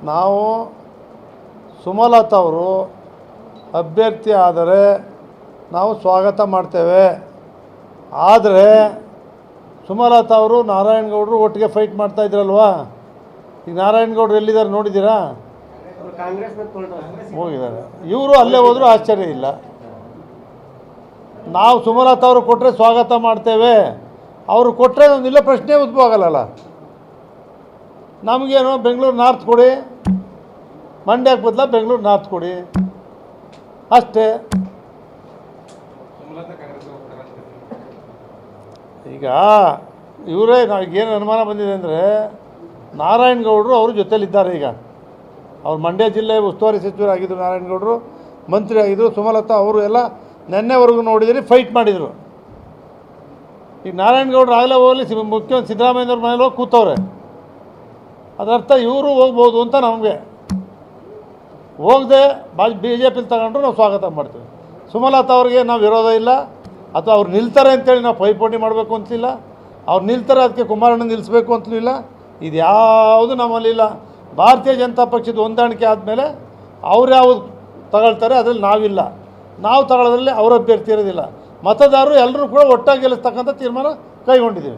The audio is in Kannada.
ನಾವು ಸುಮಲತಾ ಅವರು ಅಭ್ಯರ್ಥಿ ಆದರೆ ನಾವು ಸ್ವಾಗತ ಮಾಡ್ತೇವೆ. ಆದರೆ ಸುಮಲತಾ ಅವರು ನಾರಾಯಣಗೌಡರು ಒಟ್ಟಿಗೆ ಫೈಟ್ ಮಾಡ್ತಾ ಇದ್ರಲ್ವಾ? ಈಗ ನಾರಾಯಣಗೌಡರು ಎಲ್ಲಿದ್ದಾರೆ ನೋಡಿದ್ದೀರಾ? ಹೋಗಿದ್ದಾರೆ. ಇವರು ಅಲ್ಲೇ ಹೋದರೂ ಆಶ್ಚರ್ಯ ಇಲ್ಲ. ನಾವು ಸುಮಲತಾ ಅವರು ಕೊಟ್ಟರೆ ಸ್ವಾಗತ ಮಾಡ್ತೇವೆ, ಅವರು ಕೊಟ್ಟರೆ ಒಂದಿಲ್ಲ ಪ್ರಶ್ನೆ ಉದ್ಭವ ಆಗಲ್ಲ. ನಮಗೇನು ಬೆಂಗಳೂರು ನಾರ್ತ್ ಕೊಡಿ, ಮಂಡ್ಯಕ್ಕೆ ಬದಲ ಬೆಂಗಳೂರು ನಾರ್ತ್ ಕೊಡಿ ಅಷ್ಟೇ. ಈಗ ಇವರೇ ನಾವೀಗೇನು ಅನುಮಾನ ಬಂದಿದೆ ಅಂದರೆ ನಾರಾಯಣಗೌಡರು ಅವ್ರ ಜೊತೆಲಿದ್ದಾರೆ. ಈಗ ಅವ್ರು ಮಂಡ್ಯ ಜಿಲ್ಲೆ ಉಸ್ತುವಾರಿ ಸಚಿವರಾಗಿದ್ದರು, ನಾರಾಯಣಗೌಡರು ಮಂತ್ರಿ ಆಗಿದ್ದರು. ಸುಮಲತಾ ಅವರು ಎಲ್ಲ ನೆನ್ನೆವರೆಗೂ ನೋಡಿದರೆ ಫೈಟ್ ಮಾಡಿದರು. ಈಗ ನಾರಾಯಣಗೌಡರು ಆಗಲೇ ಹೋಗಲಿ ಮುಖ್ಯಮಂತ್ರಿ ಸಿದ್ದರಾಮಯ್ಯವ್ರ ಮನೇಲಿ ಹೋಗಿ ಕೂತವ್ರೆ. ಅದರ್ಥ ಇವರು ಹೋಗ್ಬೋದು ಅಂತ ನಮಗೆ. ಹೋಗದೆ BJPಲಿ ತಗೊಂಡ್ರು ನಾವು ಸ್ವಾಗತ ಮಾಡ್ತೀವಿ. ಸುಮಲತಾ ಅವ್ರಿಗೆ ನಾವು ವಿರೋಧ ಇಲ್ಲ, ಅಥವಾ ಅವ್ರು ನಿಲ್ತಾರೆ ಅಂತೇಳಿ ನಾವು ಪೈಪೋಟಿ ಮಾಡಬೇಕು ಅಂತಿಲ್ಲ. ಅವ್ರು ನಿಲ್ತಾರೆ ಅದಕ್ಕೆ ಕುಮಾರಣ್ಣ ನಿಲ್ಲಿಸ್ಬೇಕು ಅಂತಲೂ ಇಲ್ಲ. ಇದು ಯಾವುದು ನಮ್ಮಲ್ಲಿಲ್ಲ. ಭಾರತೀಯ ಜನತಾ ಪಕ್ಷದ ಹೊಂದಾಣಿಕೆ ಆದಮೇಲೆ ಅವ್ರು ಯಾವುದು ತಗೊಳ್ತಾರೆ ಅದರಲ್ಲಿ ನಾವಿಲ್ಲ. ನಾವು ತಗೊಳ್ಳೋದ್ರಲ್ಲಿ ಅವ್ರ ಅಭ್ಯರ್ಥಿ ಇರೋದಿಲ್ಲ. ಮತದಾರರು ಎಲ್ಲರೂ ಕೂಡ ಒಟ್ಟಾಗಿ ಗೆಲ್ಲಿಸ್ತಕ್ಕಂಥ ತೀರ್ಮಾನ ಕೈಗೊಂಡಿದ್ದೀವಿ.